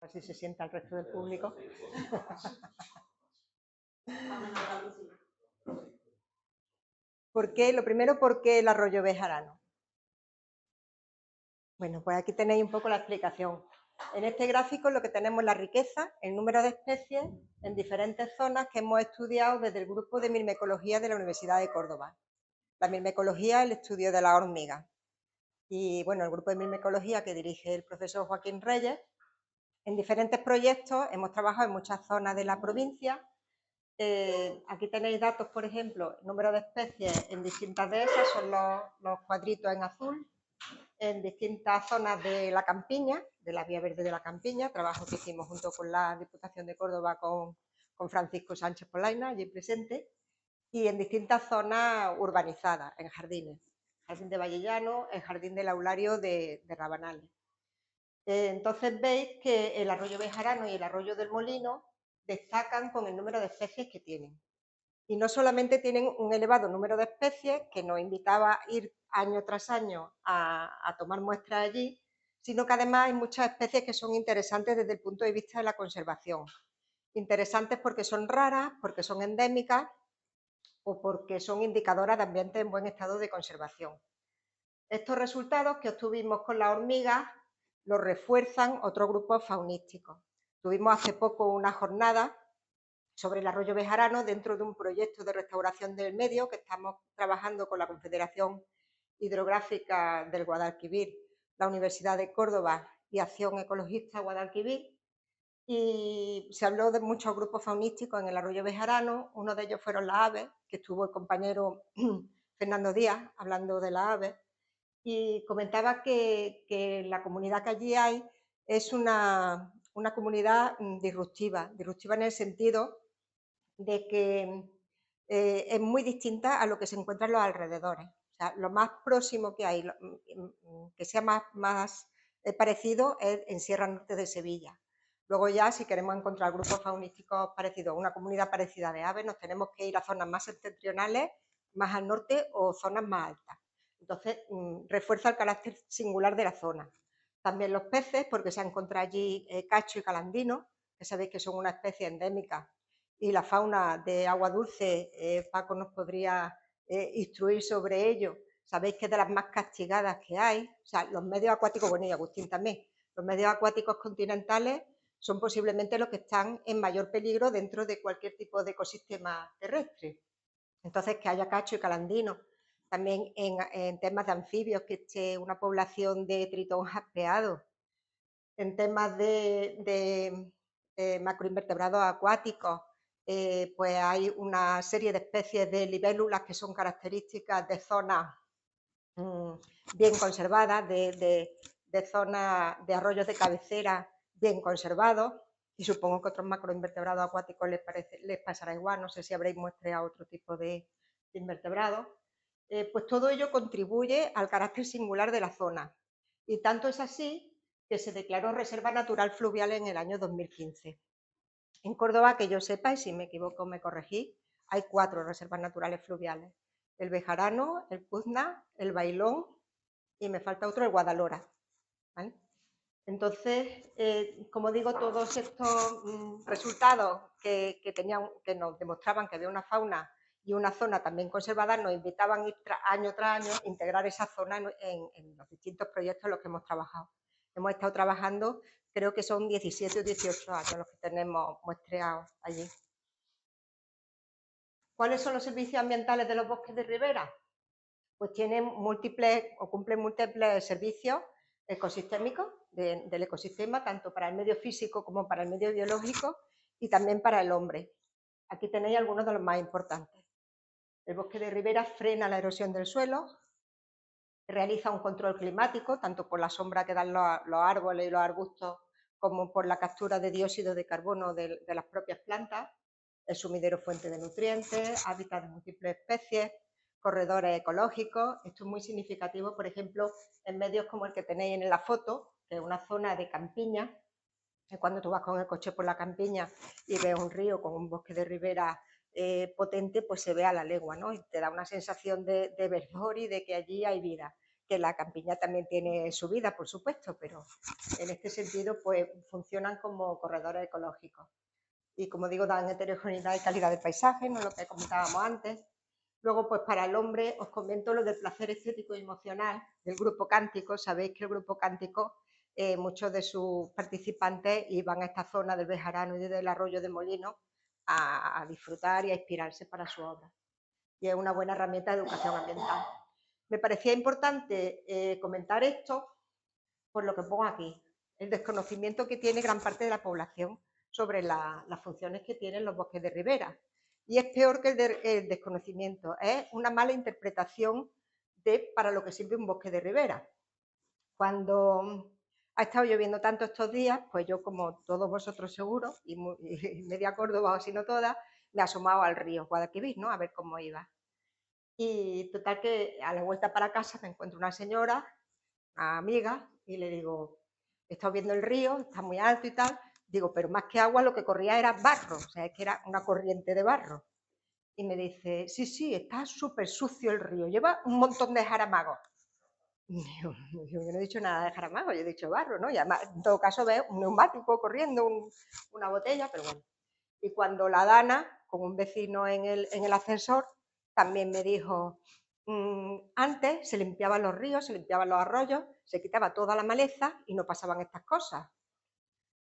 Así se sienta el resto del público. ¿Por qué? Lo primero, ¿por qué el arroyo bejarano? Bueno, pues aquí tenéis un poco la explicación. En este gráfico lo que tenemos es la riqueza, el número de especies en diferentes zonas que hemos estudiado desde el grupo de Myrmecología de la Universidad de Córdoba. La myrmecología es el estudio de la hormiga. Y bueno, el grupo de myrmecología que dirige el profesor Joaquín Reyes, en diferentes proyectos hemos trabajado en muchas zonas de la provincia. Aquí tenéis datos, por ejemplo, número de especies en distintas de esas, son los cuadritos en azul, en distintas zonas de la campiña, de la Vía Verde de la Campiña, trabajo que hicimos junto con la Diputación de Córdoba con Francisco Sánchez Polaina, allí presente, y en distintas zonas urbanizadas, en jardines, Jardín de Vallellano, el Jardín del Aulario de Rabanales. Entonces veis que el arroyo bejarano y el arroyo del Molino destacan con el número de especies que tienen. Y no solamente tienen un elevado número de especies, que nos invitaba a ir año tras año a tomar muestras allí, sino que además hay muchas especies que son interesantes desde el punto de vista de la conservación. Interesantes porque son raras, porque son endémicas o porque son indicadoras de ambientes en buen estado de conservación. Estos resultados que obtuvimos con las hormigas los refuerzan otros grupos faunísticos. Tuvimos hace poco una jornada sobre el arroyo bejarano dentro de un proyecto de restauración del medio que estamos trabajando con la Confederación Hidrográfica del Guadalquivir, la Universidad de Córdoba y Acción Ecologista Guadalquivir, y se habló de muchos grupos faunísticos en el arroyo bejarano. Uno de ellos fueron las aves, que estuvo el compañero Fernando Díaz hablando de las aves, y comentaba que la comunidad que allí hay es una comunidad disruptiva en el sentido de que es muy distinta a lo que se encuentra en los alrededores. O sea, lo más próximo que hay, que sea más parecido, es en Sierra Norte de Sevilla. Luego ya, si queremos encontrar grupos faunísticos parecidos a una comunidad parecida de aves, nos tenemos que ir a zonas más septentrionales, más al norte o zonas más altas. Entonces, refuerza el carácter singular de la zona. También los peces, porque se ha encontrado allí cacho y calandino, que sabéis que son una especie endémica, y la fauna de agua dulce, Paco nos podría instruir sobre ello. Sabéis que es de las más castigadas que hay. O sea, los medios acuáticos, bueno, y Agustín también, los medios acuáticos continentales son posiblemente los que están en mayor peligro dentro de cualquier tipo de ecosistema terrestre. Entonces, que haya cacho y calandino. También en temas de anfibios, que esté una población de tritón jaspeado. En temas de macroinvertebrados acuáticos, pues hay una serie de especies de libélulas que son características de zonas bien conservadas, de zonas de arroyos de cabecera bien conservados, y supongo que otros macroinvertebrados acuáticos les pasará igual. No sé si habréis muestreado otro tipo de invertebrados. Pues todo ello contribuye al carácter singular de la zona, y tanto es así que se declaró Reserva Natural Fluvial en el año 2015. En Córdoba, que yo sepa, y si me equivoco me corregí, hay 4 reservas naturales fluviales: el Bejarano, el Puzna, el Bailón y me falta otro, el Guadalhora. ¿Vale? Entonces, como digo, todos estos resultados que nos demostraban que había una fauna y una zona también conservada, nos invitaban a ir año tras año a integrar esa zona en los distintos proyectos en los que hemos trabajado. Hemos estado trabajando, creo que son 17 o 18 años los que tenemos muestreados allí. ¿Cuáles son los servicios ambientales de los bosques de ribera? Pues tienen múltiples o cumplen múltiples servicios ecosistémicos del ecosistema, tanto para el medio físico como para el medio biológico y también para el hombre. Aquí tenéis algunos de los más importantes. El bosque de ribera frena la erosión del suelo, realiza un control climático, tanto por la sombra que dan los árboles y los arbustos, como por la captura de dióxido de carbono de las propias plantas. Es sumidero fuente de nutrientes, hábitat de múltiples especies, corredores ecológicos. Esto es muy significativo, por ejemplo, en medios como el que tenéis en la foto, que es una zona de campiña, que cuando tú vas con el coche por la campiña y ves un río con un bosque de ribera potente, pues se ve a la legua, ¿no? Y te da una sensación de verdor y de que allí hay vida. que la campiña también tiene su vida, por supuesto, pero en este sentido pues funcionan como corredores ecológicos. Y como digo, dan heterogeneidad y calidad de paisaje, no lo que comentábamos antes. Luego, pues para el hombre, os comento lo del placer estético y emocional del grupo Cántico. Sabéis que el grupo Cántico, muchos de sus participantes iban a esta zona del Bejarano y del Arroyo de Molino a disfrutar y a inspirarse para su obra. Y es una buena herramienta de educación ambiental. Me parecía importante comentar esto por lo que pongo aquí, el desconocimiento que tiene gran parte de la población sobre las funciones que tienen los bosques de ribera. Y es peor que el desconocimiento, es una mala interpretación para lo que sirve un bosque de ribera. Cuando ha estado lloviendo tanto estos días, pues yo, como todos vosotros seguro, y media Córdoba o si no toda, me he asomado al río Guadalquivir, ¿no? A ver cómo iba. Y total que a la vuelta para casa me encuentro una señora, una amiga, y le digo, he estado viendo el río, está muy alto y tal, digo, pero más que agua lo que corría era barro, o sea, es que era una corriente de barro. Y me dice, sí, sí, está súper sucio el río, lleva un montón de jaramagos. Y yo no he dicho nada de jaramagos, yo he dicho barro, ¿no? Y además, en todo caso, veo un neumático corriendo, una botella, pero bueno. Y cuando la Dana, con un vecino en el ascensor, también me dijo, antes se limpiaban los ríos, se limpiaban los arroyos, se quitaba toda la maleza y no pasaban estas cosas.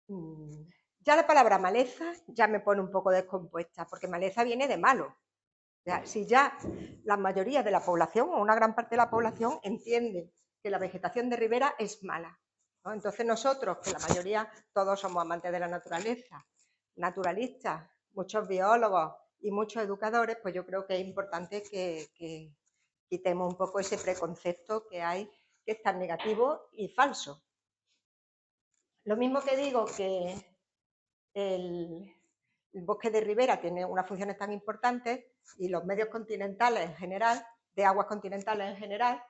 Ya la palabra maleza ya me pone un poco descompuesta, porque maleza viene de malo. O sea, si ya la mayoría de la población, o una gran parte de la población, entiende que la vegetación de ribera es mala, ¿no? Entonces nosotros, que la mayoría, todos somos amantes de la naturaleza, naturalistas, muchos biólogos y muchos educadores, pues yo creo que es importante que quitemos un poco ese preconcepto que hay, que es tan negativo y falso. Lo mismo que digo que el bosque de ribera tiene unas funciones tan importantes y los medios continentales en general, de aguas continentales en general,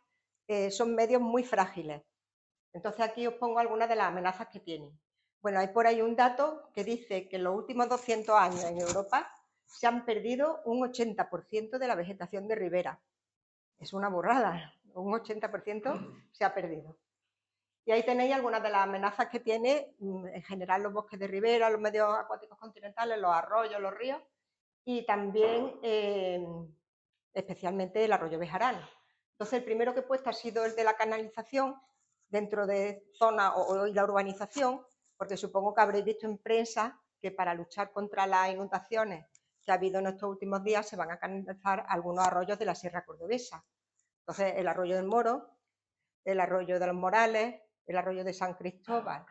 son medios muy frágiles. Entonces aquí os pongo algunas de las amenazas que tienen. Bueno, hay por ahí un dato que dice que en los últimos 200 años en Europa se han perdido un 80% de la vegetación de ribera. Es una burrada, un 80% se ha perdido. Y ahí tenéis algunas de las amenazas que tiene en general los bosques de ribera, los medios acuáticos continentales, los arroyos, los ríos y también especialmente el arroyo Bejarano. Entonces, el primero que he puesto ha sido el de la canalización dentro de zonas o la urbanización, porque supongo que habréis visto en prensa que para luchar contra las inundaciones que ha habido en estos últimos días se van a canalizar algunos arroyos de la Sierra Cordobesa. Entonces, el arroyo del Moro, el arroyo de los Morales, el arroyo de San Cristóbal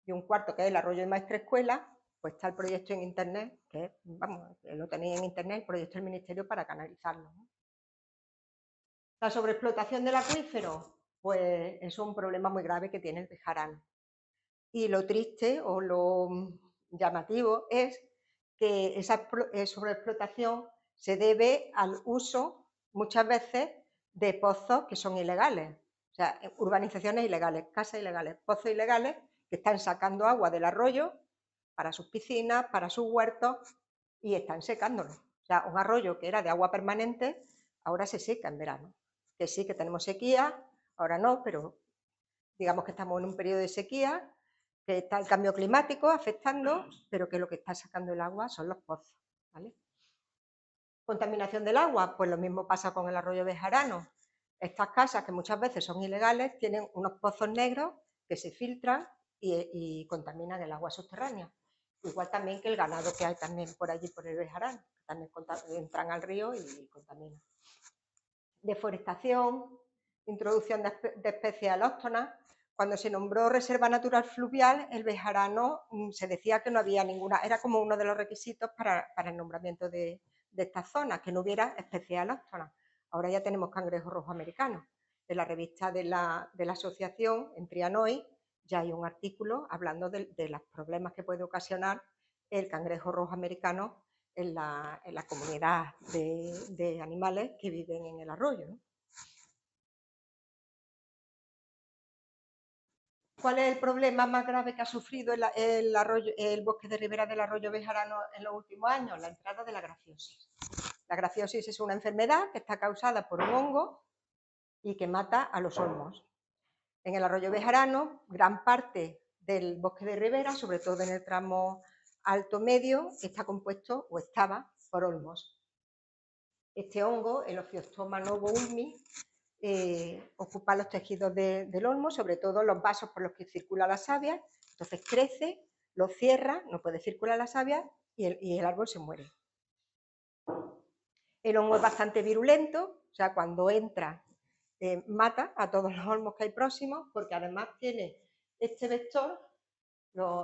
y un cuarto que es el arroyo de Maestra Escuela, pues está el proyecto en internet, que vamos, lo tenéis en internet, el proyecto del Ministerio para canalizarlo, ¿no? La sobreexplotación del acuífero, pues eso es un problema muy grave que tiene el Bejarano. Y lo triste o lo llamativo es que esa sobreexplotación se debe al uso muchas veces de pozos que son ilegales, o sea, urbanizaciones ilegales, casas ilegales, pozos ilegales que están sacando agua del arroyo para sus piscinas, para sus huertos y están secándolo. O sea, un arroyo que era de agua permanente ahora se seca en verano. Que sí, que tenemos sequía, ahora no, pero digamos que estamos en un periodo de sequía, que está el cambio climático afectando, pero que lo que está sacando el agua son los pozos, ¿vale? Contaminación del agua, pues lo mismo pasa con el arroyo Bejarano. Estas casas, que muchas veces son ilegales, tienen unos pozos negros que se filtran y contaminan el agua subterránea. Igual también que el ganado que hay también por allí, por el Bejarano, también entran al río y contaminan. Deforestación, introducción de especies alóctonas. Cuando se nombró Reserva Natural Fluvial, el Bejarano se decía que no había ninguna, era como uno de los requisitos para el nombramiento de esta zona, que no hubiera especies alóctonas. Ahora ya tenemos cangrejo rojo americano. En la revista de la asociación, en Trianoy, ya hay un artículo hablando de los problemas que puede ocasionar el cangrejo rojo americano en la comunidad de animales que viven en el arroyo, ¿no? ¿Cuál es el problema más grave que ha sufrido el bosque de ribera del arroyo Bejarano en los últimos años? La entrada de la grafiosis. La grafiosis es una enfermedad que está causada por un hongo y que mata a los olmos. En el arroyo bejarano, gran parte del bosque de ribera, sobre todo en el tramo alto medio, está compuesto o estaba por olmos. Este hongo, el Ophiostoma novo-ulmi, ocupa los tejidos del olmo, sobre todo los vasos por los que circula la savia, entonces crece, lo cierra, no puede circular la savia y el árbol se muere. El hongo es bastante virulento, o sea, cuando entra mata a todos los olmos que hay próximos, porque además tiene este vector,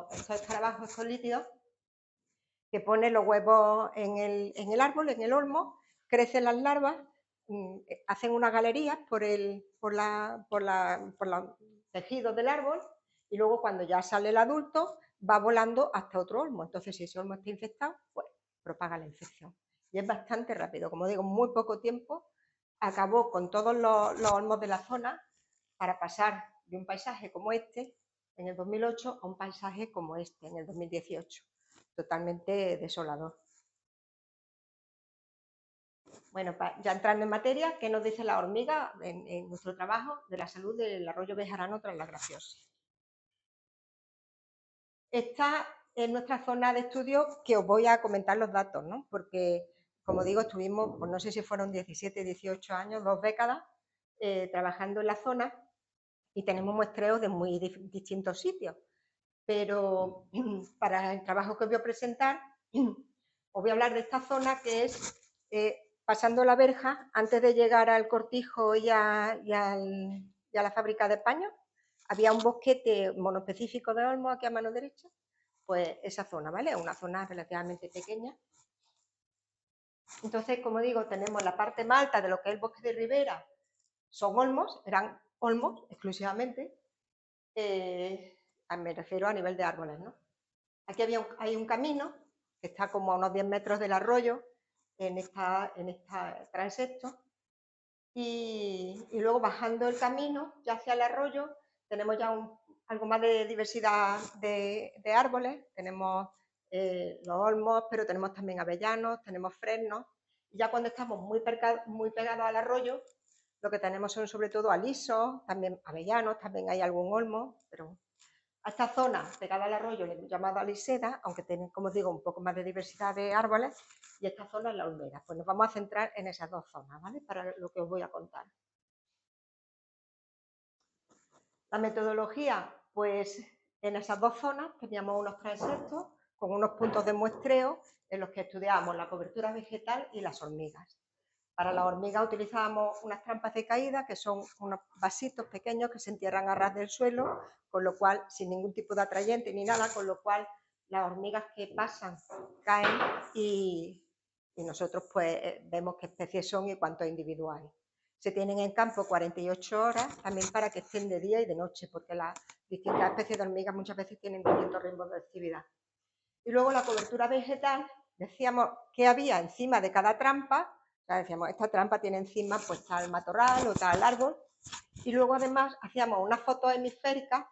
estos escarabajos, estos líquidos, que pone los huevos en el árbol, en el olmo, crecen las larvas, hacen unas galerías por los tejidos del árbol y luego cuando ya sale el adulto va volando hasta otro olmo. Entonces, si ese olmo está infectado, pues propaga la infección. Y es bastante rápido, como digo, en muy poco tiempo acabó con todos los olmos de la zona para pasar de un paisaje como este en el 2008 a un paisaje como este en el 2018. Totalmente desolador. Bueno, ya entrando en materia, ¿qué nos dice la hormiga en nuestro trabajo de la salud del arroyo bejarano tras la grafiosis? Esta es nuestra zona de estudio que os voy a comentar los datos, ¿no? Porque, como digo, estuvimos, pues no sé si fueron 17, 18 años, 2 décadas, trabajando en la zona y tenemos muestreos de muy distintos sitios. Pero para el trabajo que os voy a presentar, os voy a hablar de esta zona que es pasando la verja, antes de llegar al cortijo y a la fábrica de paños, había un bosquete monoespecífico de olmos aquí a mano derecha, pues esa zona, ¿vale? Una zona relativamente pequeña. Entonces, como digo, tenemos la parte más alta de lo que es el bosque de ribera, son olmos, eran olmos exclusivamente, me refiero a nivel de árboles, ¿no? Aquí hay un camino que está como a unos 10 metros del arroyo en esta transecto y luego bajando el camino ya hacia el arroyo tenemos ya algo más de diversidad de árboles, tenemos los olmos, pero tenemos también avellanos, tenemos fresnos y ya cuando estamos muy pegados al arroyo lo que tenemos son sobre todo alisos, también avellanos, también hay algún olmo, pero a esta zona pegada al arroyo le hemos llamado aliseda, aunque tienen, como os digo, un poco más de diversidad de árboles, y esta zona es la olmera. Pues nos vamos a centrar en esas dos zonas, ¿vale? Para lo que os voy a contar. La metodología, pues en esas dos zonas teníamos unos transectos con unos puntos de muestreo en los que estudiábamos la cobertura vegetal y las hormigas. Para las hormigas utilizábamos unas trampas de caída, que son unos vasitos pequeños que se entierran a ras del suelo, con lo cual, sin ningún tipo de atrayente ni nada, con lo cual las hormigas que pasan caen y nosotros pues vemos qué especies son y cuántos individuos hay. Se tienen en campo 48 horas también para que estén de día y de noche, porque las distintas especies de hormigas muchas veces tienen distintos ritmos de actividad. Y luego la cobertura vegetal, decíamos qué había encima de cada trampa, o sea, decíamos, esta trampa tiene encima pues tal matorral o tal árbol, y luego además hacíamos unas fotos hemisféricas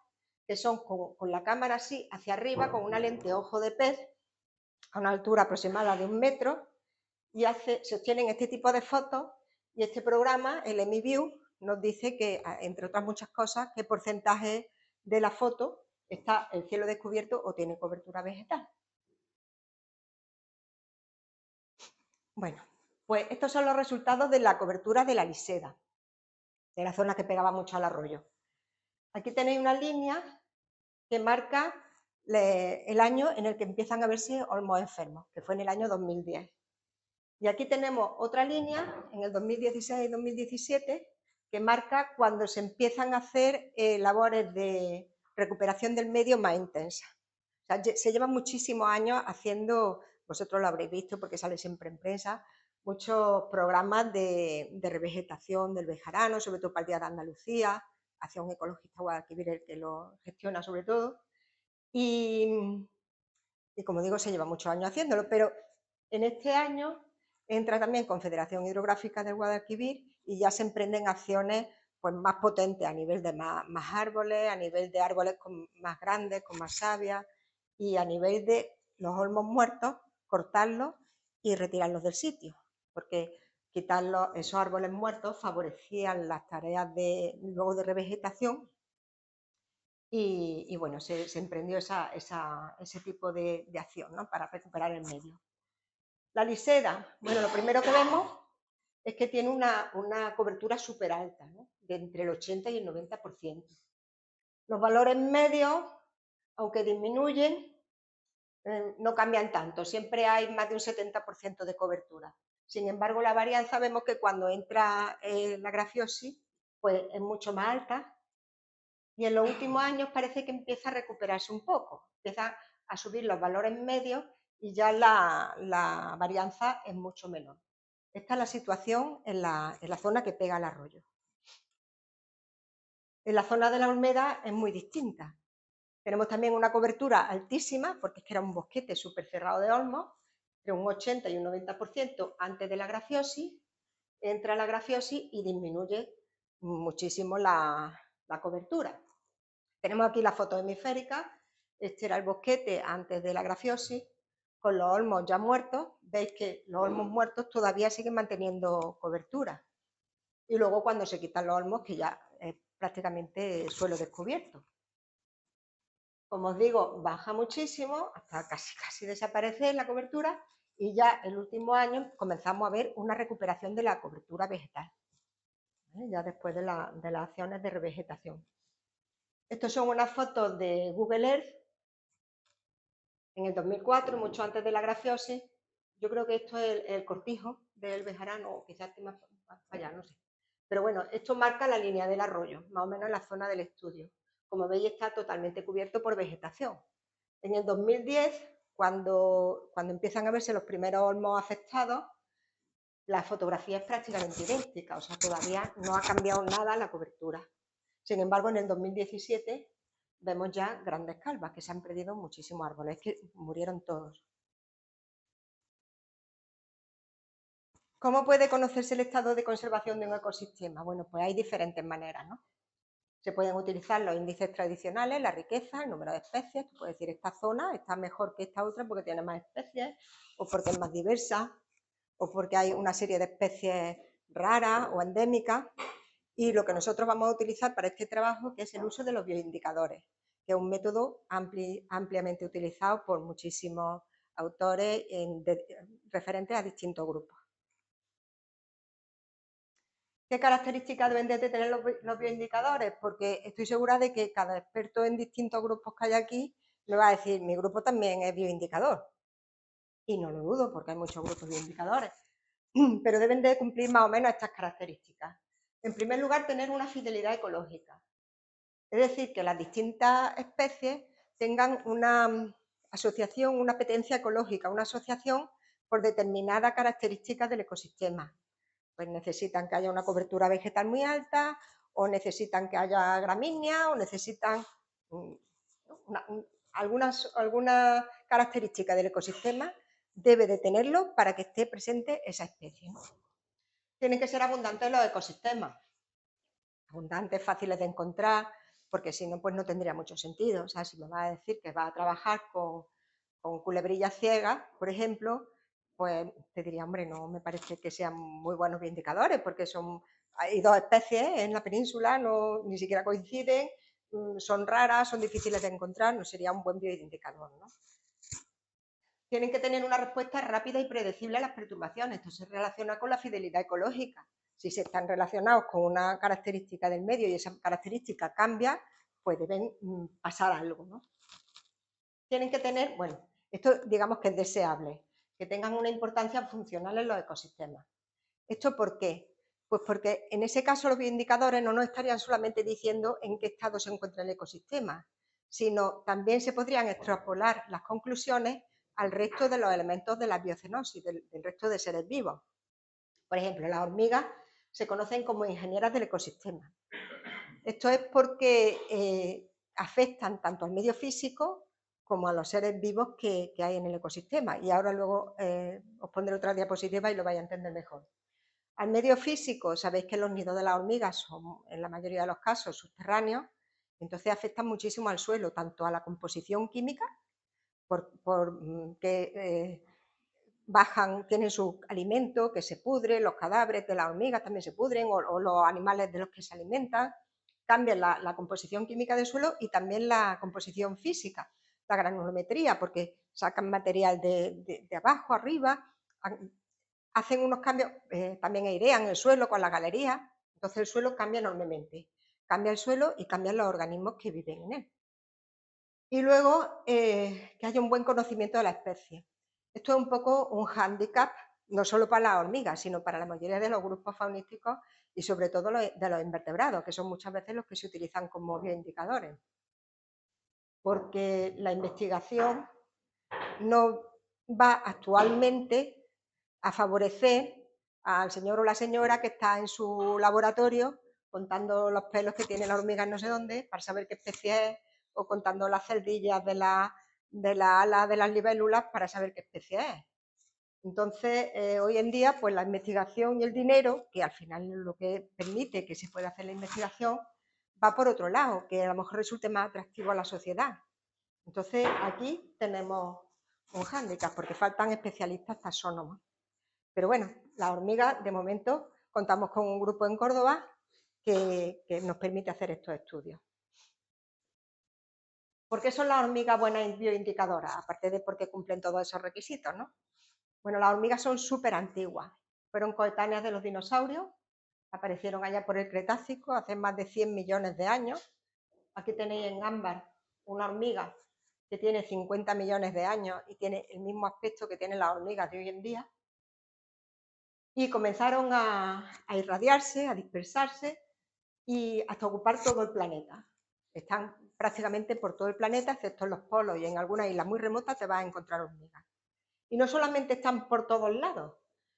que son con la cámara así hacia arriba, con una lente ojo de pez, a una altura aproximada de 1 metro, y se obtienen este tipo de fotos, y este programa, el EmiView, nos dice que, entre otras muchas cosas, qué porcentaje de la foto está el cielo descubierto o tiene cobertura vegetal. Bueno, pues estos son los resultados de la cobertura de la aliseda, de la zona que pegaba mucho al arroyo. Aquí tenéis una línea que marca el año en el que empiezan a verse olmos enfermos, que fue en el año 2010. Y aquí tenemos otra línea, en el 2016 y 2017, que marca cuando se empiezan a hacer labores de recuperación del medio más intensas. O sea, se llevan muchísimos años haciendo, vosotros lo habréis visto porque sale siempre en prensa, muchos programas de revegetación del bejarano, sobre todo para el Día de Andalucía, Acción Ecologista Guadalquivir, el que lo gestiona sobre todo. Y como digo, se lleva muchos años haciéndolo, pero en este año entra también Confederación Hidrográfica del Guadalquivir y ya se emprenden acciones pues, más potentes a nivel de más árboles, a nivel de árboles más grandes, con más savia y a nivel de los olmos muertos, cortarlos y retirarlos del sitio. Porque quitar esos árboles muertos favorecían las tareas luego de revegetación y bueno, se emprendió ese tipo de acción, ¿no?, para recuperar el medio. La lisera, bueno, lo primero que vemos es que tiene una cobertura súper alta, ¿no?, de entre el 80 y el 90%. Los valores medios, aunque disminuyen, no cambian tanto, siempre hay más de un 70% de cobertura. Sin embargo, la varianza vemos que cuando entra la grafiosis, pues es mucho más alta y en los últimos años parece que empieza a recuperarse un poco, empieza a subir los valores medios y ya la varianza es mucho menor. Esta es la situación en la zona que pega al arroyo. En la zona de la Olmeda es muy distinta. Tenemos también una cobertura altísima, porque es que era un bosquete súper cerrado de olmos, de un 80 y un 90% antes de la grafiosis. Entra la grafiosis y disminuye muchísimo la cobertura. Tenemos aquí la foto hemisférica. Este era el bosquete antes de la grafiosis, con los olmos ya muertos. Veis que los olmos muertos todavía siguen manteniendo cobertura. Y luego cuando se quitan los olmos, que ya es prácticamente suelo descubierto. Como os digo, baja muchísimo, hasta casi desaparece la cobertura, y ya el último año comenzamos a ver una recuperación de la cobertura vegetal, ¿vale?, ya después de las acciones de revegetación. Estas son unas fotos de Google Earth en el 2004, mucho antes de la grafiosis. Yo creo que esto es el cortijo del bejarano, o quizás esté más allá, no sé. Pero bueno, esto marca la línea del arroyo, más o menos en la zona del estudio. Como veis, está totalmente cubierto por vegetación. En el 2010, cuando empiezan a verse los primeros olmos afectados, la fotografía es prácticamente idéntica, o sea, todavía no ha cambiado nada la cobertura. Sin embargo, en el 2017 vemos ya grandes calvas, que se han perdido muchísimos árboles, que murieron todos. ¿Cómo puede conocerse el estado de conservación de un ecosistema? Bueno, pues hay diferentes maneras, ¿no? Se pueden utilizar los índices tradicionales, la riqueza, el número de especies. Tú puedes decir, esta zona está mejor que esta otra porque tiene más especies, o porque es más diversa, o porque hay una serie de especies raras o endémicas. Y lo que nosotros vamos a utilizar para este trabajo, que es el uso de los bioindicadores, que es un método ampliamente utilizado por muchísimos autores referentes a distintos grupos. ¿Qué características deben de tener los bioindicadores? Porque estoy segura de que cada experto en distintos grupos que hay aquí me va a decir, mi grupo también es bioindicador. Y no lo dudo, porque hay muchos grupos bioindicadores. Pero deben de cumplir más o menos estas características. En primer lugar, tener una fidelidad ecológica. Es decir, que las distintas especies tengan una asociación, una apetencia ecológica, una asociación por determinadas características del ecosistema. Pues necesitan que haya una cobertura vegetal muy alta, o necesitan que haya gramíneas, o necesitan algunas características del ecosistema, debe de tenerlo para que esté presente esa especie, ¿no? Tienen que ser abundantes los ecosistemas, abundantes, fáciles de encontrar, porque si no, pues no tendría mucho sentido. O sea, si me va a decir que va a trabajar con culebrillas ciegas, por ejemplo, pues te diría, hombre, no me parece que sean muy buenos bioindicadores, porque hay dos especies en la península, ni siquiera coinciden, son raras, son difíciles de encontrar, no sería un buen bioindicador, ¿no? Tienen que tener una respuesta rápida y predecible a las perturbaciones. Esto se relaciona con la fidelidad ecológica. Si se están relacionados con una característica del medio y esa característica cambia, pues deben pasar algo, ¿no? Tienen que tener, bueno, esto digamos que es deseable, que tengan una importancia funcional en los ecosistemas. ¿Esto por qué? Pues porque en ese caso los bioindicadores no nos estarían solamente diciendo en qué estado se encuentra el ecosistema, sino también se podrían extrapolar las conclusiones al resto de los elementos de la biocenosis, del resto de seres vivos. Por ejemplo, las hormigas se conocen como ingenieras del ecosistema. Esto es porque afectan tanto al medio físico como a los seres vivos que hay en el ecosistema. Y ahora luego os pondré otra diapositiva y lo vais a entender mejor. Al medio físico, sabéis que los nidos de las hormigas son, en la mayoría de los casos, subterráneos, entonces afectan muchísimo al suelo, tanto a la composición química, porque bajan, tienen su alimento que se pudre, los cadáveres de las hormigas también se pudren, o los animales de los que se alimentan, cambian la composición química del suelo y también la composición física, la granulometría, porque sacan material de abajo, arriba, hacen unos cambios, también airean el suelo con las galerías, entonces el suelo cambia enormemente, cambia el suelo y cambian los organismos que viven en él. Y luego que haya un buen conocimiento de la especie. Esto es un poco un hándicap, no solo para las hormigas, sino para la mayoría de los grupos faunísticos y sobre todo de los invertebrados, que son muchas veces los que se utilizan como bioindicadores. Porque la investigación no va actualmente a favorecer al señor o la señora que está en su laboratorio contando los pelos que tiene la hormiga en no sé dónde para saber qué especie es, o contando las celdillas de la ala de las libélulas para saber qué especie es. Entonces, hoy en día, pues la investigación y el dinero, que al final es lo que permite que se pueda hacer la investigación, va por otro lado, que a lo mejor resulte más atractivo a la sociedad. Entonces, aquí tenemos un hándicap, porque faltan especialistas taxónomos. Pero bueno, las hormigas, de momento, contamos con un grupo en Córdoba que nos permite hacer estos estudios. ¿Por qué son las hormigas buenas bioindicadoras? Aparte de porque cumplen todos esos requisitos, ¿no? Bueno, las hormigas son súper antiguas. Fueron coetáneas de los dinosaurios, aparecieron allá por el Cretácico hace más de 100 millones de años. Aquí tenéis en ámbar una hormiga que tiene 50 millones de años y tiene el mismo aspecto que tienen las hormigas de hoy en día. Y comenzaron a irradiarse, a dispersarse y hasta ocupar todo el planeta. Están prácticamente por todo el planeta, excepto en los polos y en algunas islas muy remotas te vas a encontrar hormigas. Y no solamente están por todos lados,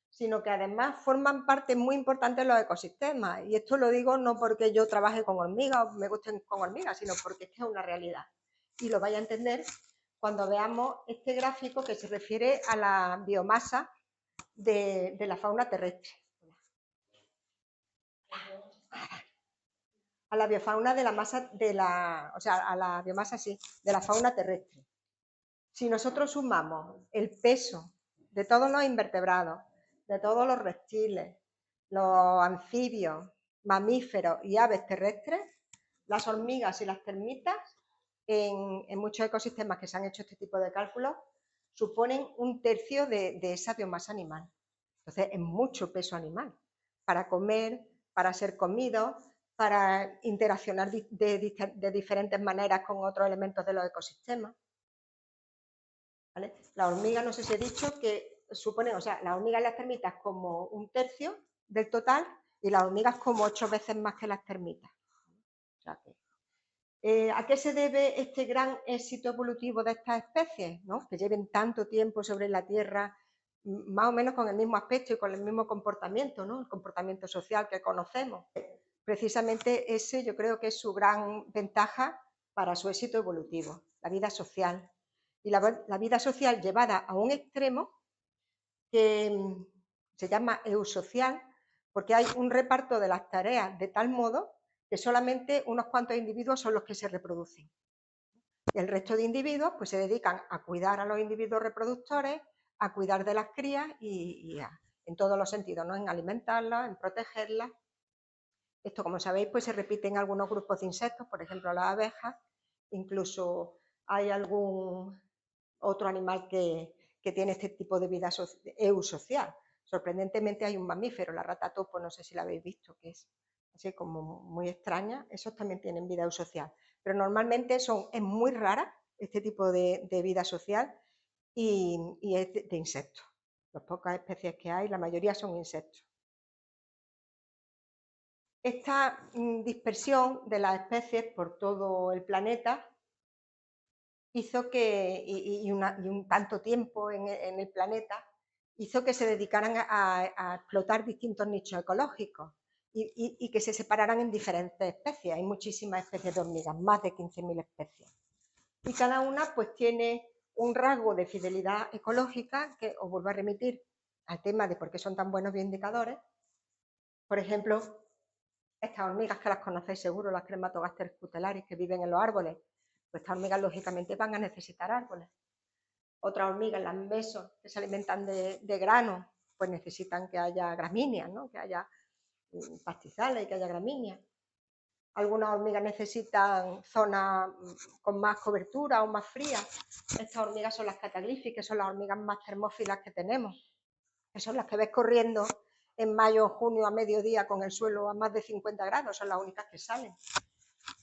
sino que además forman parte muy importante de los ecosistemas. Y esto lo digo no porque yo trabaje con hormigas o me gusten con hormigas, sino porque es que es una realidad. Y lo vais a entender cuando veamos este gráfico que se refiere a la biomasa de la fauna terrestre. A la biofauna de la masa de la, o sea, a la biomasa sí, de la fauna terrestre. Si nosotros sumamos el peso de todos los invertebrados, de todos los reptiles, los anfibios, mamíferos y aves terrestres, las hormigas y las termitas, en muchos ecosistemas que se han hecho este tipo de cálculos, suponen un tercio de esa biomasa animal. Entonces, es mucho peso animal para comer, para ser comido, para interaccionar de diferentes maneras con otros elementos de los ecosistemas. ¿Vale? La hormiga, no sé si he dicho que supone, o sea, las hormigas y las termitas como un tercio del total y las hormigas como 8 veces más que las termitas. O sea que, ¿a qué se debe este gran éxito evolutivo de estas especies? ¿No? Que lleven tanto tiempo sobre la Tierra, más o menos con el mismo aspecto y con el mismo comportamiento, ¿no? El comportamiento social que conocemos. Precisamente ese yo creo que es su gran ventaja para su éxito evolutivo, la vida social. Y la vida social llevada a un extremo que se llama eusocial, porque hay un reparto de las tareas de tal modo que solamente unos cuantos individuos son los que se reproducen. Y el resto de individuos pues, se dedican a cuidar a los individuos reproductores, a cuidar de las crías en todos los sentidos, ¿no? En alimentarlas, en protegerlas. Esto, como sabéis, pues se repite en algunos grupos de insectos, por ejemplo las abejas, incluso hay algún otro animal que tiene este tipo de vida eusocial. Sorprendentemente hay un mamífero, la rata topo, no sé si la habéis visto, que es así como muy extraña, esos también tienen vida eusocial. Pero normalmente es muy rara este tipo de vida social y es de insectos. Las pocas especies que hay, la mayoría son insectos. Esta dispersión de las especies por todo el planeta hizo que, y un tanto tiempo en el planeta, hizo que se dedicaran a explotar distintos nichos ecológicos y que se separaran en diferentes especies. Hay muchísimas especies de hormigas, más de 15.000 especies. Y cada una pues tiene un rasgo de fidelidad ecológica que os vuelvo a remitir al tema de por qué son tan buenos bioindicadores. Por ejemplo, estas hormigas que las conocéis seguro, las Crematogaster scutellariis que viven en los árboles, pues estas hormigas lógicamente van a necesitar árboles. Otras hormigas, las mesos, que se alimentan de grano, pues necesitan que haya gramíneas, ¿no? Que haya pastizales y que haya gramíneas. Algunas hormigas necesitan zonas con más cobertura o más frías. Estas hormigas son las cataglifis, que son las hormigas más termófilas que tenemos, que son las que ves corriendo en mayo o junio a mediodía con el suelo a más de 50 grados, son las únicas que salen.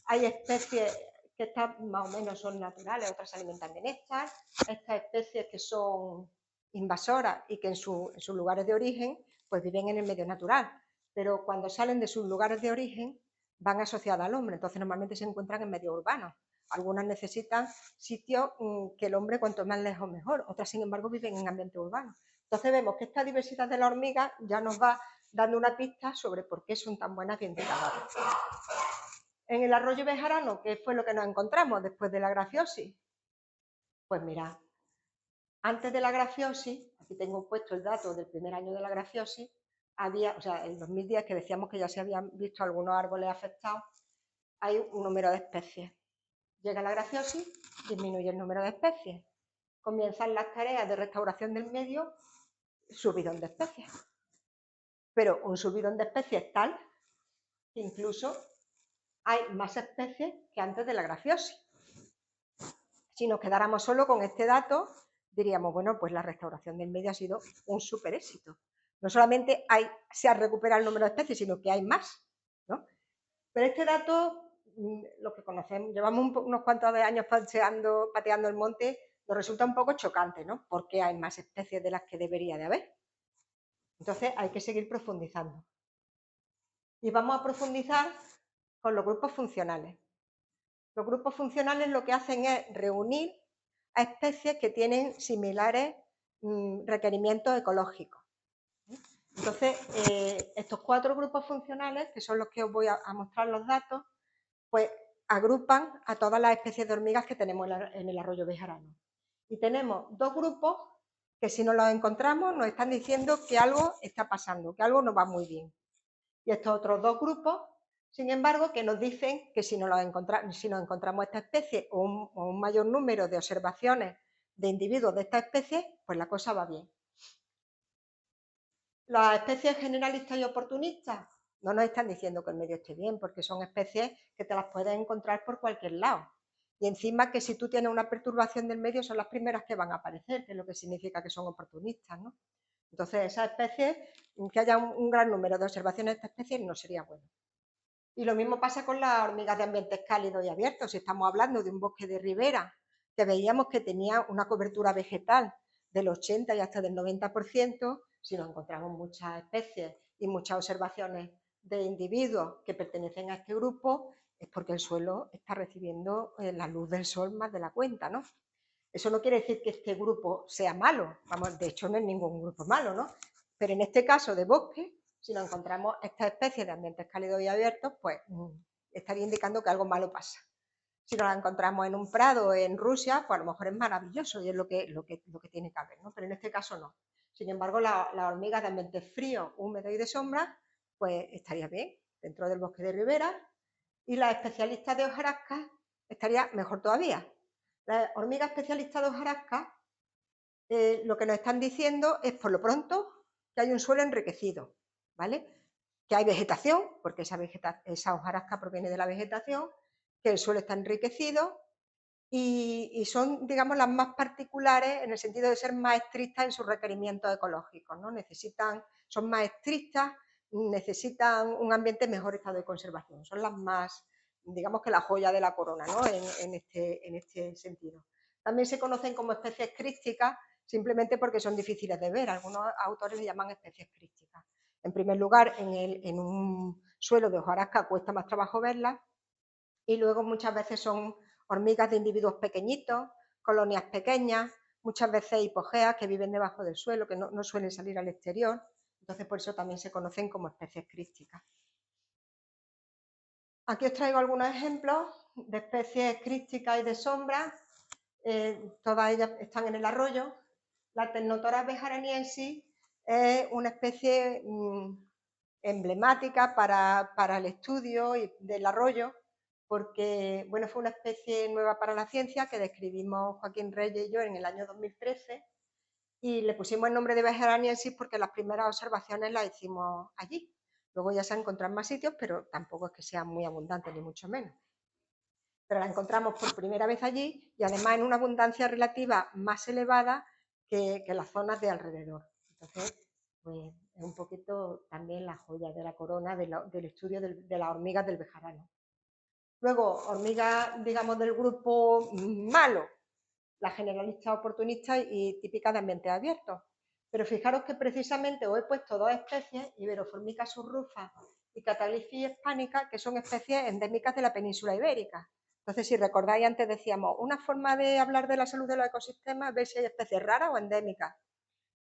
Hay especies que estas más o menos son naturales, otras se alimentan de néctar. Estas especies que son invasoras y que en sus lugares de origen pues viven en el medio natural, pero cuando salen de sus lugares de origen van asociadas al hombre, entonces normalmente se encuentran en medios urbanos. Algunas necesitan sitios que el hombre cuanto más lejos mejor, otras sin embargo viven en ambiente urbano. Entonces vemos que esta diversidad de la hormiga ya nos va dando una pista sobre por qué son tan buenas bioindicadores. En el arroyo bejarano, ¿qué fue lo que nos encontramos después de la grafiosis? Pues mirad, antes de la grafiosis, aquí tengo puesto el dato del primer año de la grafiosis, había, o sea, en 2010, que decíamos que ya se habían visto algunos árboles afectados, hay un número de especies. Llega la grafiosis, disminuye el número de especies. Comienzan las tareas de restauración del medio, subidón de especies. Pero un subidón de especies tal que incluso hay más especies que antes de la grafiosis. Si nos quedáramos solo con este dato, diríamos, bueno, pues la restauración del medio ha sido un súper éxito. No solamente se ha recuperado el número de especies, sino que hay más, ¿no? Pero este dato, lo que conocemos, llevamos unos cuantos de años pateando el monte, nos resulta un poco chocante, ¿no? Porque hay más especies de las que debería de haber. Entonces hay que seguir profundizando. Y vamos a profundizar con los grupos funcionales. Los grupos funcionales lo que hacen es reunir a especies que tienen similares requerimientos ecológicos. Entonces, estos 4 grupos funcionales, que son los que os voy a mostrar los datos, pues agrupan a todas las especies de hormigas que tenemos en el arroyo bejarano. Y tenemos 2 grupos que si no los encontramos nos están diciendo que algo está pasando, que algo no va muy bien. Y estos otros 2 grupos, sin embargo, que nos dicen que si nos encontramos esta especie o un mayor número de observaciones de individuos de esta especie, pues la cosa va bien. Las especies generalistas y oportunistas no nos están diciendo que el medio esté bien, porque son especies que te las puedes encontrar por cualquier lado. Y encima que si tú tienes una perturbación del medio son las primeras que van a aparecer, que es lo que significa que son oportunistas, ¿no? Entonces, esas especies, que haya un gran número de observaciones de estas especies no sería bueno. Y lo mismo pasa con las hormigas de ambientes cálidos y abiertos. Si estamos hablando de un bosque de ribera, que veíamos que tenía una cobertura vegetal del 80 y hasta del 90%, si nos encontramos muchas especies y muchas observaciones de individuos que pertenecen a este grupo, es porque el suelo está recibiendo la luz del sol más de la cuenta, ¿no? Eso no quiere decir que este grupo sea malo, vamos, de hecho no es ningún grupo malo, ¿no? Pero en este caso de bosque, si nos encontramos estas especies de ambientes cálidos y abiertos, pues estaría indicando que algo malo pasa. Si nos la encontramos en un prado en Rusia, pues a lo mejor es maravilloso y es lo que tiene que haber, ¿no? Pero en este caso no. Sin embargo, las hormigas de ambientes fríos, húmedos y de sombra, pues estaría bien dentro del bosque de ribera, y las especialistas de hojarasca estaría mejor todavía. Las hormigas especialistas de hojarasca lo que nos están diciendo es, por lo pronto, que hay un suelo enriquecido, ¿vale? Que hay vegetación, porque esa hojarasca proviene de la vegetación, que el suelo está enriquecido y son, digamos, las más particulares en el sentido de ser más estrictas en sus requerimientos ecológicos, ¿no? Son más estrictas, necesitan un ambiente en mejor estado de conservación, son las más, digamos que la joya de la corona, ¿no? En este sentido. También se conocen como especies crísticas simplemente porque son difíciles de ver. Algunos autores le llaman especies crísticas. En primer lugar, en un suelo de hojarasca cuesta más trabajo verlas, y luego muchas veces son hormigas de individuos pequeñitos, colonias pequeñas, muchas veces hipogeas que viven debajo del suelo, que no suelen salir al exterior. Entonces, por eso también se conocen como especies crísticas. Aquí os traigo algunos ejemplos de especies crísticas y de sombra. Todas ellas están en el arroyo. La Tecnotora bejaraniensis es una especie emblemática para el estudio del arroyo, porque bueno, fue una especie nueva para la ciencia que describimos Joaquín Reyes y yo en el año 2013 y le pusimos el nombre de Bejaraniensis porque las primeras observaciones las hicimos allí. Luego ya se ha encontrado en más sitios, pero tampoco es que sea muy abundante, ni mucho menos. Pero la encontramos por primera vez allí y además en una abundancia relativa más elevada que las zonas de alrededor. Entonces, pues es un poquito también la joya de la corona del estudio de las hormigas del bejarano. Luego, hormigas, digamos, del grupo malo, las generalistas oportunistas y típicas de ambientes abiertos. Pero fijaros que precisamente os he puesto dos especies, Iberoformica subrufa y Cataglyphi hispanica, que son especies endémicas de la península ibérica. Entonces, si recordáis, antes decíamos, una forma de hablar de la salud de los ecosistemas es ver si hay especies raras o endémicas.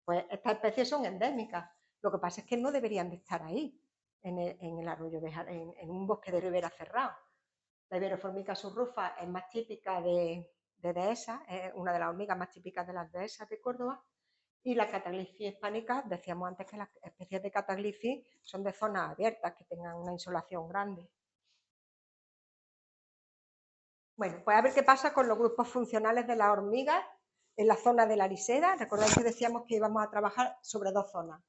Pues estas especies son endémicas. Lo que pasa es que no deberían de estar ahí, en el arroyo, en un bosque de ribera cerrado. La Iberoformica subrufa es más típica de dehesas, es una de las hormigas más típicas de las dehesas de Córdoba, y la Cataglyphi hispanica, decíamos antes que las especies de Cataglyphi son de zonas abiertas, que tengan una insolación grande. Bueno, pues a ver qué pasa con los grupos funcionales de las hormigas en la zona de la liseda. Recordáis que decíamos que íbamos a trabajar sobre dos zonas.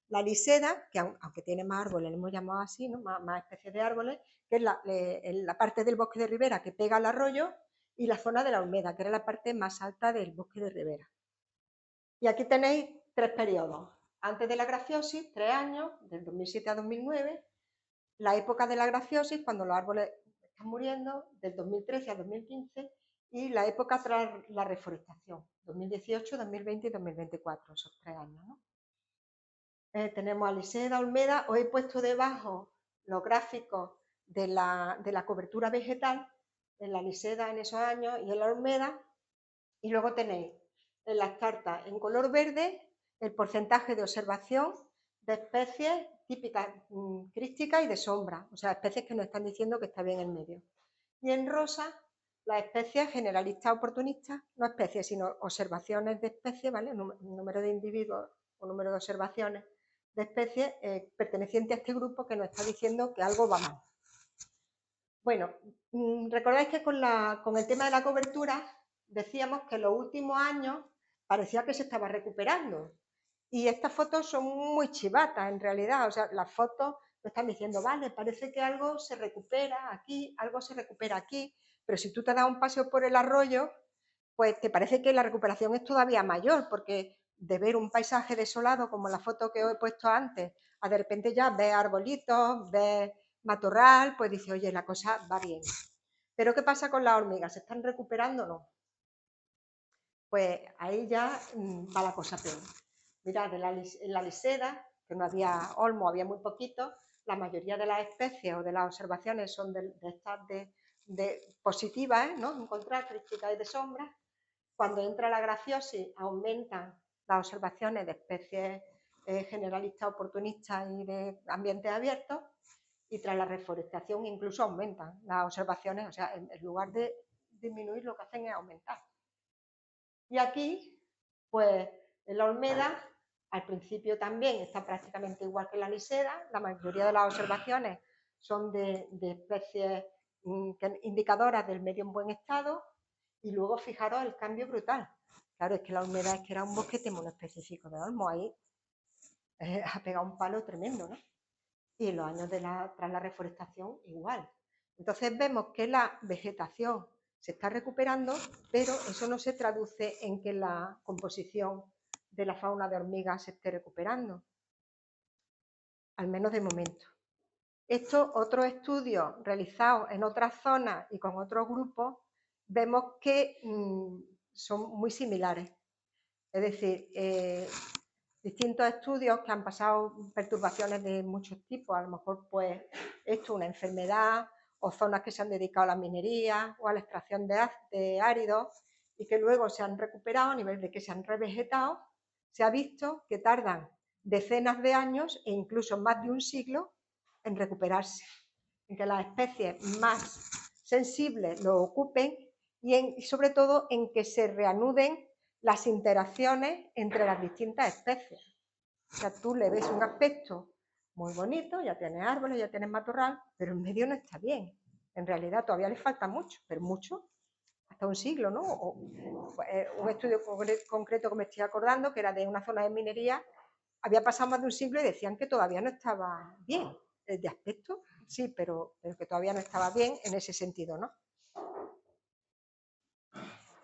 La liseda, que aunque tiene más árboles, le hemos llamado así, ¿no? más especies de árboles, que es la parte del bosque de ribera que pega al arroyo, y la zona de la Olmeda, que era la parte más alta del bosque de ribera. Y aquí tenéis 3 periodos. Antes de la grafiosis, 3 años, del 2007 a 2009. La época de la grafiosis, cuando los árboles están muriendo, del 2013 a 2015. Y la época tras la reforestación, 2018, 2020 y 2024, esos 3 años, ¿no? Tenemos a Liseda, Olmeda. Os he puesto debajo los gráficos de la cobertura vegetal en la Liseda en esos años y en la Olmeda. Y luego tenéis en las cartas en color verde el porcentaje de observación de especies típicas crísticas y de sombra, o sea, especies que nos están diciendo que está bien el medio. Y en rosa las especies generalistas oportunistas, no especies, sino observaciones de especies, ¿vale? Número de individuos o número de observaciones de especies pertenecientes a este grupo que nos está diciendo que algo va mal. Bueno, recordáis que con el tema de la cobertura decíamos que en los últimos años parecía que se estaba recuperando. Y estas fotos son muy chivatas en realidad, o sea, las fotos nos están diciendo, vale, parece que algo se recupera aquí, algo se recupera aquí, pero si tú te das un paseo por el arroyo, pues te parece que la recuperación es todavía mayor, porque de ver un paisaje desolado como la foto que os he puesto antes, a de repente ya ves arbolitos, ves matorral, pues dice, oye, la cosa va bien. Pero ¿qué pasa con las hormigas? ¿Se están recuperando o no? Pues ahí ya va la cosa peor. Mirad, en la liseda, que no había olmo, había muy poquito, la mayoría de las especies o de las observaciones son de estas positivas, ¿no? Encontrar crísticas y de sombra. Cuando entra la grafiosis aumentan las observaciones de especies generalistas, oportunistas y de ambientes abiertos, y tras la reforestación incluso aumentan las observaciones, o sea, en lugar de disminuir lo que hacen es aumentar. Y aquí, pues en la Olmeda, al principio también está prácticamente igual que la Liseda, la mayoría de las observaciones son de especies indicadoras del medio en buen estado, y luego fijaros el cambio brutal. Claro, es que la Olmeda es que era un bosque específico de olmo, ahí ha pegado un palo tremendo, ¿no? Y en los años tras la reforestación igual. Entonces vemos que la vegetación se está recuperando, pero eso no se traduce en que la composición de la fauna de hormigas se esté recuperando, al menos de momento. Estos otros estudios realizados en otras zonas y con otros grupos, vemos que son muy similares. Es decir, distintos estudios que han pasado perturbaciones de muchos tipos, a lo mejor pues esto, una enfermedad o zonas que se han dedicado a la minería o a la extracción de áridos y que luego se han recuperado a nivel de que se han revegetado, se ha visto que tardan decenas de años e incluso más de un siglo en recuperarse, en que las especies más sensibles lo ocupen y sobre todo en que se reanuden las interacciones entre las distintas especies. O sea, tú le ves un aspecto muy bonito, ya tienes árboles, ya tienes matorral, pero en medio no está bien. En realidad todavía les falta mucho, pero mucho, hasta un siglo, ¿no? Un estudio concreto que me estoy acordando, que era de una zona de minería, había pasado más de un siglo y decían que todavía no estaba bien. De aspecto, sí, pero que todavía no estaba bien en ese sentido, ¿no?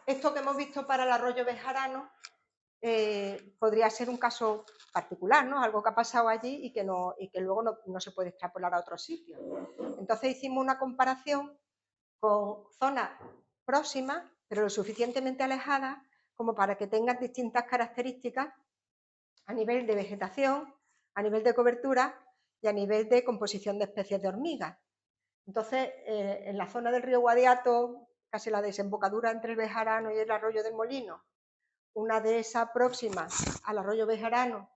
Esto que hemos visto para el arroyo Bejarano podría ser un caso particular, ¿no? Algo que ha pasado allí y que luego no se puede extrapolar a otros sitios. Entonces hicimos una comparación con zonas próximas, pero lo suficientemente alejadas como para que tengan distintas características a nivel de vegetación, a nivel de cobertura y a nivel de composición de especies de hormigas. Entonces, en la zona del río Guadiato, casi la desembocadura entre el Bejarano y el arroyo del Molino, una dehesa próxima al arroyo Bejarano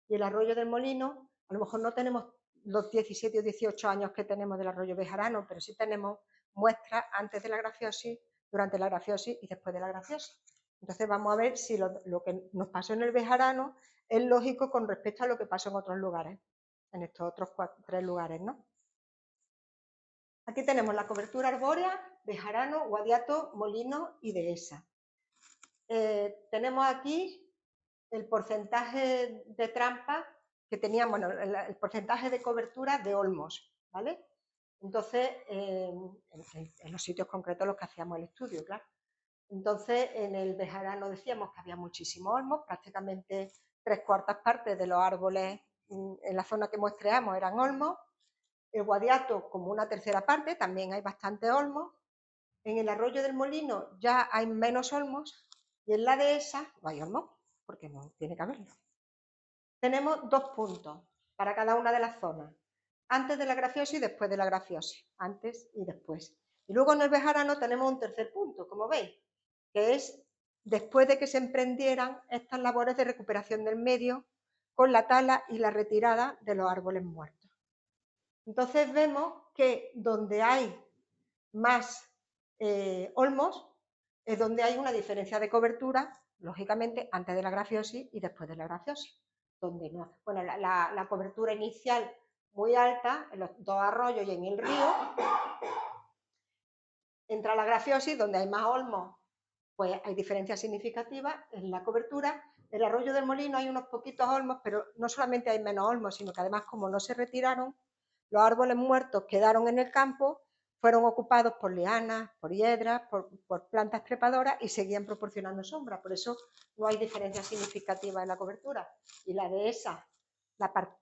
y el arroyo del Molino, a lo mejor no tenemos los 17 o 18 años que tenemos del arroyo Bejarano, pero sí tenemos muestras antes de la grafiosis, durante la grafiosis y después de la grafiosis. Entonces vamos a ver si lo que nos pasó en el Bejarano es lógico con respecto a lo que pasó en otros lugares, en estos otros 3 lugares, ¿no? Aquí tenemos la cobertura arbórea, Bejarano, Guadiato, Molino y dehesa. Tenemos aquí el porcentaje de trampa que teníamos, bueno, el porcentaje de cobertura de olmos, ¿vale? Entonces, en los sitios concretos en los que hacíamos el estudio, claro. Entonces, en el Bejarano decíamos que había muchísimos olmos, prácticamente 3/4 de los árboles en la zona que muestreamos eran olmos. El Guadiato como una 1/3 parte, también hay bastantes olmos. En el arroyo del Molino ya hay menos olmos y en la dehesa no hay olmos, porque no tiene que haberlo. Tenemos 2 puntos para cada una de las zonas, antes de la grafiosis y después de la grafiosis, antes y después. Y luego en el Bejarano tenemos un 3er punto, como veis, que es después de que se emprendieran estas labores de recuperación del medio con la tala y la retirada de los árboles muertos. Entonces vemos que donde hay más olmos es donde hay una diferencia de cobertura, lógicamente, antes de la grafiosis y después de la grafiosis. Donde no. Bueno, la cobertura inicial muy alta en los 2 arroyos y en el río. Entra la grafiosis, donde hay más olmos, pues hay diferencias significativas en la cobertura. En el arroyo del Molino hay unos poquitos olmos, pero no solamente hay menos olmos, sino que además, como no se retiraron, los árboles muertos quedaron en el campo, fueron ocupados por lianas, por hiedras, por plantas trepadoras y seguían proporcionando sombra. Por eso no hay diferencia significativa en la cobertura. Y la dehesa,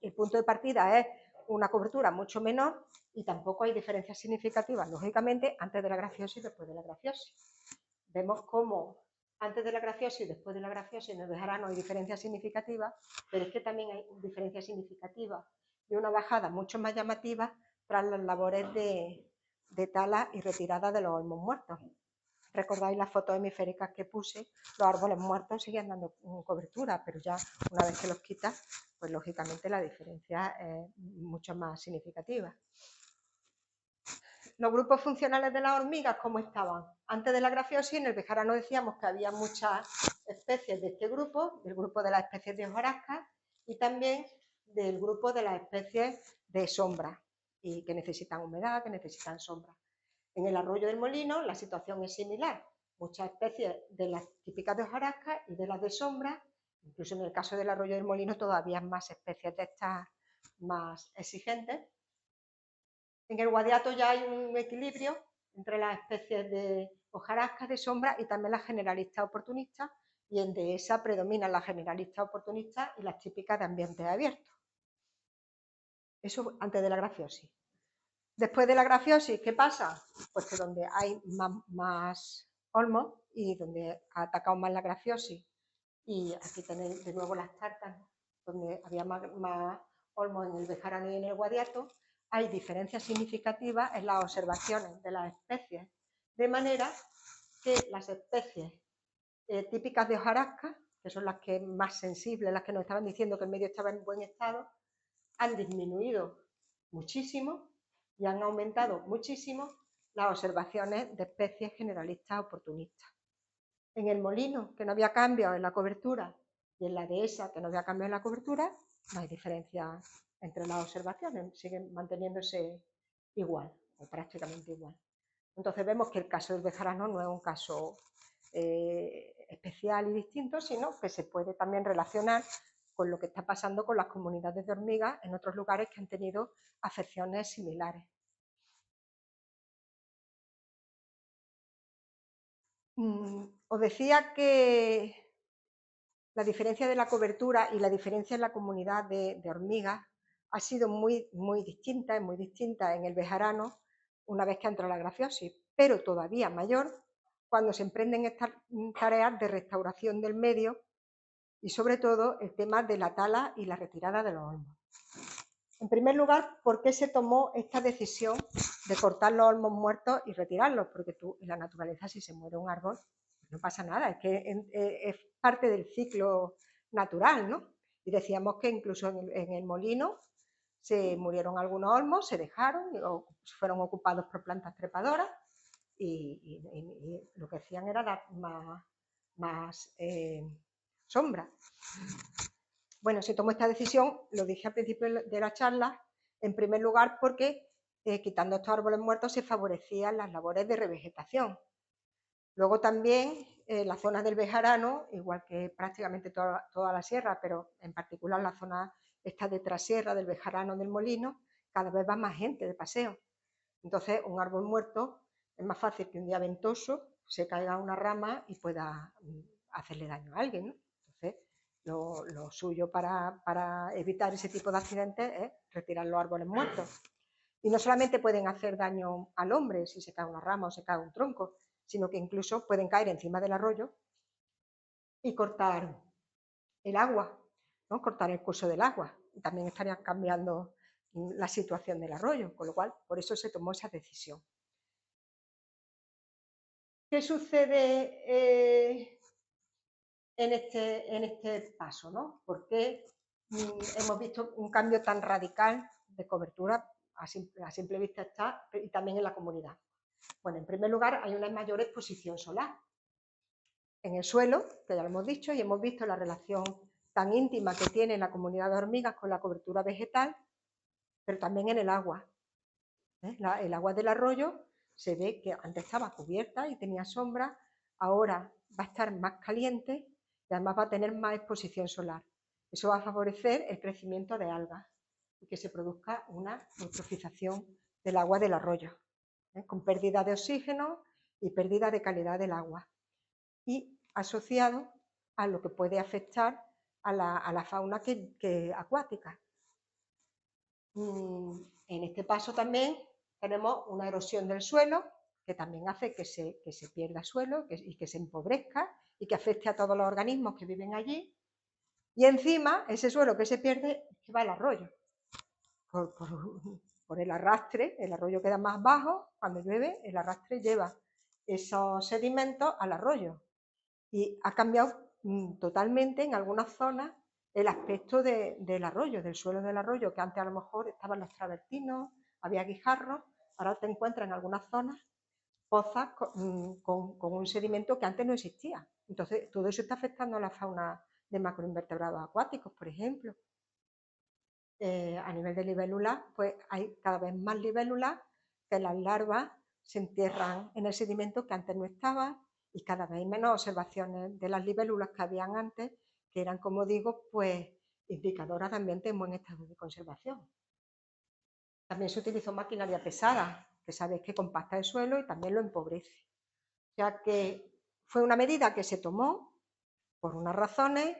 el punto de partida es una cobertura mucho menor y tampoco hay diferencias significativas, lógicamente, antes de la grafiosis y después de la grafiosis. Vemos cómo antes de la grafiosis y después de la grafiosis en el Bejarano hay diferencias significativas, pero es que también hay diferencias significativas y una bajada mucho más llamativa tras las labores de tala y retirada de los olmos muertos. Recordáis las fotos hemisféricas que puse, los árboles muertos siguen dando cobertura, pero ya una vez que los quitas, pues lógicamente la diferencia es mucho más significativa. Los grupos funcionales de las hormigas, ¿cómo estaban? Antes de la grafiosis, en el Bejarano decíamos que había muchas especies de este grupo, del grupo de las especies de hojarasca y también del grupo de las especies de sombra, y que necesitan humedad, que necesitan sombra. En el arroyo del Molino la situación es similar, muchas especies de las típicas de hojarasca y de las de sombra, incluso en el caso del arroyo del Molino todavía más especies de estas más exigentes. En el Guadiato ya hay un equilibrio entre las especies de hojarasca, de sombra y también las generalistas oportunistas, y en dehesa predominan las generalistas oportunistas y las típicas de ambientes abiertos. Eso antes de la grafiosis. Después de la grafiosis, ¿qué pasa? Pues que donde hay más olmos y donde ha atacado más la grafiosis, y aquí tenéis de nuevo las tartas, donde había más olmos en el Bejarano y en el Guadiato, hay diferencias significativas en las observaciones de las especies, de manera que las especies típicas de hojarasca, que son las que más sensibles, las que nos estaban diciendo que el medio estaba en buen estado, han disminuido muchísimo y han aumentado muchísimo las observaciones de especies generalistas oportunistas. En el Molino, que no había cambios en la cobertura, y en la dehesa, que no había cambios en la cobertura, no hay diferencia entre las observaciones, siguen manteniéndose igual, o prácticamente igual. Entonces vemos que el caso del bejarano no es un caso especial y distinto, sino que se puede también relacionar con lo que está pasando con las comunidades de hormigas en otros lugares que han tenido afecciones similares. Os decía que la diferencia de la cobertura y la diferencia en la comunidad de hormigas ha sido muy distinta, es muy distinta en el bejarano una vez que ha entrado la grafiosis, pero todavía mayor cuando se emprenden estas tareas de restauración del medio y sobre todo el tema de la tala y la retirada de los olmos. En primer lugar, ¿por qué se tomó esta decisión de cortar los olmos muertos y retirarlos? Porque en la naturaleza, si se muere un árbol, no pasa nada, es que es parte del ciclo natural, ¿no? Y decíamos que incluso en el molino se murieron algunos olmos, se dejaron, o fueron ocupados por plantas trepadoras y lo que hacían era dar más sombra. Bueno, se tomó esta decisión, lo dije al principio de la charla, en primer lugar porque quitando estos árboles muertos se favorecían las labores de revegetación. Luego también la zona del bejarano, igual que prácticamente toda la sierra, pero en particular la zona esta de trasierra del bejarano del molino, cada vez va más gente de paseo. Entonces un árbol muerto es más fácil que un día ventoso se caiga una rama y pueda hacerle daño a alguien, ¿no? Entonces lo suyo para evitar ese tipo de accidentes es retirar los árboles muertos. Y no solamente pueden hacer daño al hombre si se cae una rama o se cae un tronco, sino que incluso pueden caer encima del arroyo y cortar el agua, ¿no? Cortar el curso del agua. Y también estarían cambiando la situación del arroyo, con lo cual por eso se tomó esa decisión. ¿Qué sucede en este paso, ¿no? ¿Por qué hemos visto un cambio tan radical de cobertura a simple vista está y también en la comunidad? Bueno, en primer lugar hay una mayor exposición solar en el suelo, que ya lo hemos dicho, y hemos visto la relación tan íntima que tiene la comunidad de hormigas con la cobertura vegetal, pero también en el agua. El agua del arroyo se ve que antes estaba cubierta y tenía sombra, ahora va a estar más caliente y además va a tener más exposición solar. Eso va a favorecer el crecimiento de algas y que se produzca una eutrofización del agua del arroyo, con pérdida de oxígeno y pérdida de calidad del agua. Y asociado a lo que puede afectar a la fauna acuática. En este paso también tenemos una erosión del suelo que también hace que se pierda suelo y que se empobrezca y que afecte a todos los organismos que viven allí. Y encima, ese suelo que se pierde va al arroyo. Por el arrastre, el arroyo queda más bajo, cuando llueve el arrastre lleva esos sedimentos al arroyo. Y ha cambiado totalmente en algunas zonas el aspecto del arroyo, del suelo del arroyo, que antes a lo mejor estaban los travertinos, había guijarros, ahora te encuentras en algunas zonas pozas con un sedimento que antes no existía. Entonces, todo eso está afectando a la fauna de macroinvertebrados acuáticos, por ejemplo. A nivel de libélulas, pues hay cada vez más libélulas que las larvas se entierran en el sedimento que antes no estaba y cada vez hay menos observaciones de las libélulas que habían antes, que eran, como digo, pues indicadoras de ambiente en buen estado de conservación. También se utilizó maquinaria pesada, que sabéis que compacta el suelo y también lo empobrece. O sea que fue una medida que se tomó por unas razones,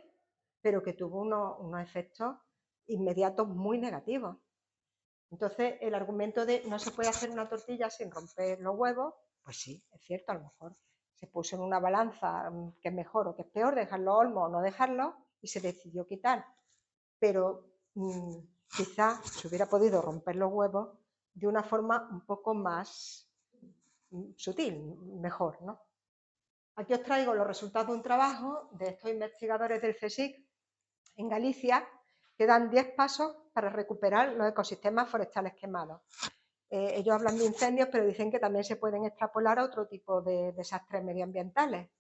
pero que tuvo unos efectos inmediatos muy negativos. Entonces, el argumento de no se puede hacer una tortilla sin romper los huevos, pues sí, es cierto, a lo mejor se puso en una balanza que es mejor o que es peor, dejar los olmos o no dejarlos, y se decidió quitar. Pero quizá se hubiera podido romper los huevos de una forma un poco más sutil, mejor, ¿no? Aquí os traigo los resultados de un trabajo de estos investigadores del CSIC en Galicia, que dan 10 pasos para recuperar los ecosistemas forestales quemados. Ellos hablan de incendios, pero dicen que también se pueden extrapolar a otro tipo de desastres medioambientales.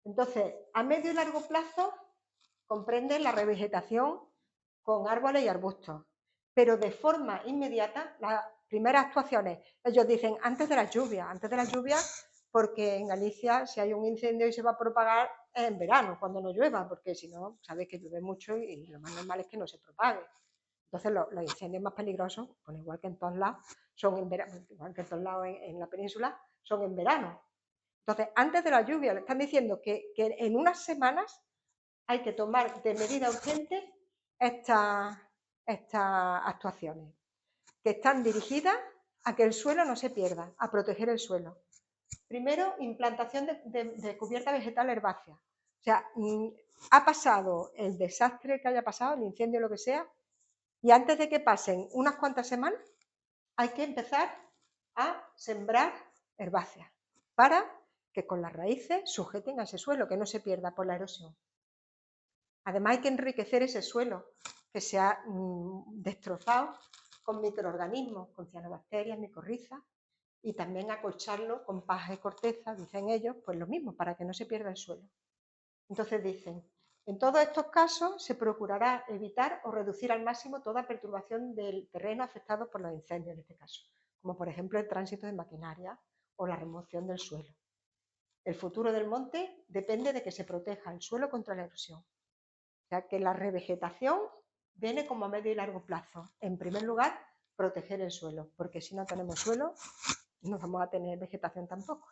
Entonces, a medio y largo plazo comprende la revegetación con árboles y arbustos, pero de forma inmediata primeras actuaciones, ellos dicen antes de las lluvias, porque en Galicia si hay un incendio y se va a propagar es en verano, cuando no llueva, porque si no, sabéis que llueve mucho y lo más normal es que no se propague. Entonces los incendios más peligrosos, pues igual que en todos lados, son en verano, igual que en todos lados en la península, son en verano. Entonces, antes de la lluvia, le están diciendo que en unas semanas hay que tomar de medida urgente estas actuaciones, que están dirigidas a que el suelo no se pierda, a proteger el suelo. Primero, implantación de cubierta vegetal herbácea. O sea, ha pasado el desastre que haya pasado, el incendio, lo que sea, y antes de que pasen unas cuantas semanas, hay que empezar a sembrar herbáceas para que con las raíces sujeten a ese suelo, que no se pierda por la erosión. Además hay que enriquecer ese suelo que se ha destrozado con microorganismos, con cianobacterias, micorrizas, y también acolcharlo con paja y corteza, dicen ellos, pues lo mismo, para que no se pierda el suelo. Entonces dicen, en todos estos casos se procurará evitar o reducir al máximo toda perturbación del terreno afectado por los incendios, en este caso, como por ejemplo el tránsito de maquinaria o la remoción del suelo. El futuro del monte depende de que se proteja el suelo contra la erosión. O sea que la revegetación viene como a medio y largo plazo. En primer lugar, proteger el suelo, porque si no tenemos suelo, no vamos a tener vegetación tampoco.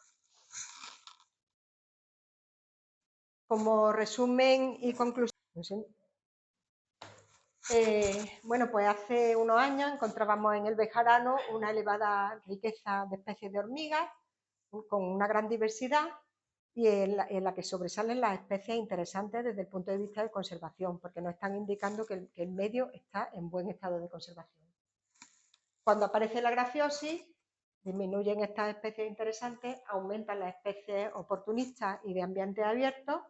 Como resumen y conclusión, bueno, pues hace unos años encontrábamos en el Bejarano una elevada riqueza de especies de hormigas, con una gran diversidad, y en la que sobresalen las especies interesantes desde el punto de vista de conservación, porque nos están indicando que el medio está en buen estado de conservación. Cuando aparece la grafiosis, disminuyen estas especies interesantes, aumentan las especies oportunistas y de ambiente abierto.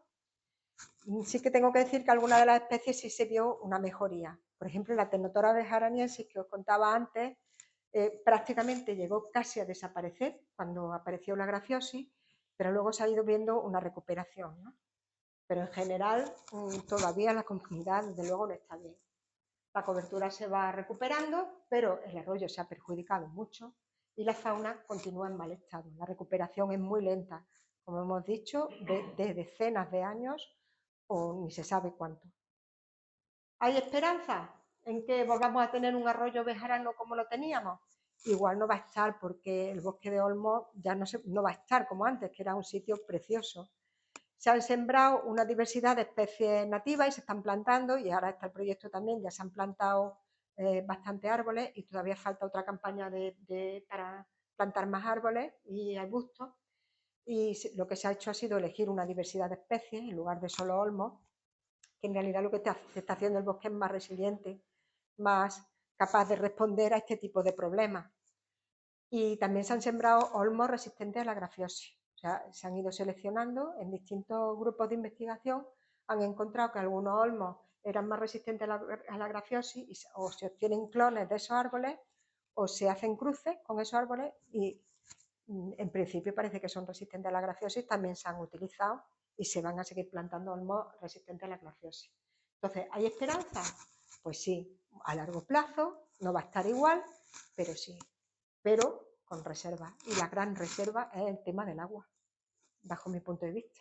Sí que tengo que decir que algunas de las especies sí se vio una mejoría. Por ejemplo, la Tecnotora bejaraniensis que os contaba antes, prácticamente llegó casi a desaparecer cuando apareció la grafiosis, pero luego se ha ido viendo una recuperación, ¿no? Pero en general todavía la comunidad desde luego no está bien. La cobertura se va recuperando, pero el arroyo se ha perjudicado mucho y la fauna continúa en mal estado. La recuperación es muy lenta, como hemos dicho, de decenas de años o ni se sabe cuánto. ¿Hay esperanza en que volvamos a tener un arroyo bejarano como lo teníamos? Igual no va a estar, porque el bosque de Olmos ya no va a estar como antes, que era un sitio precioso. Se han sembrado una diversidad de especies nativas y se están plantando, y ahora está el proyecto también, ya se han plantado bastantes árboles y todavía falta otra campaña para plantar más árboles y arbustos. Y lo que se ha hecho ha sido elegir una diversidad de especies en lugar de solo olmos, que en realidad lo que está haciendo el bosque es más resiliente, más capaz de responder a este tipo de problemas. Y también se han sembrado olmos resistentes a la grafiosis. O sea, se han ido seleccionando en distintos grupos de investigación, han encontrado que algunos olmos eran más resistentes a la grafiosis, o se obtienen clones de esos árboles o se hacen cruces con esos árboles y en principio parece que son resistentes a la grafiosis, también se han utilizado y se van a seguir plantando olmos resistentes a la grafiosis. Entonces, ¿hay esperanza? Pues sí, a largo plazo no va a estar igual, pero sí, pero con reserva. Y la gran reserva es el tema del agua, bajo mi punto de vista.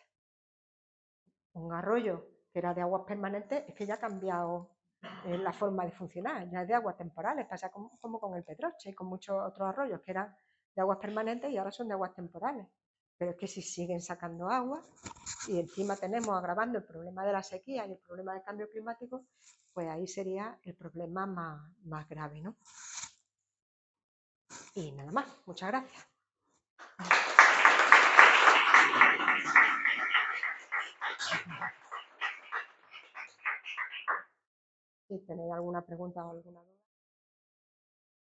Un arroyo que era de aguas permanentes es que ya ha cambiado la forma de funcionar, ya es de aguas temporales, pasa como con el Pedroche y con muchos otros arroyos que eran de aguas permanentes y ahora son de aguas temporales. Pero es que si siguen sacando agua y encima tenemos agravando el problema de la sequía y el problema del cambio climático, pues ahí sería el problema más grave, ¿no? Y nada más, muchas gracias. Si tenéis alguna pregunta o alguna duda.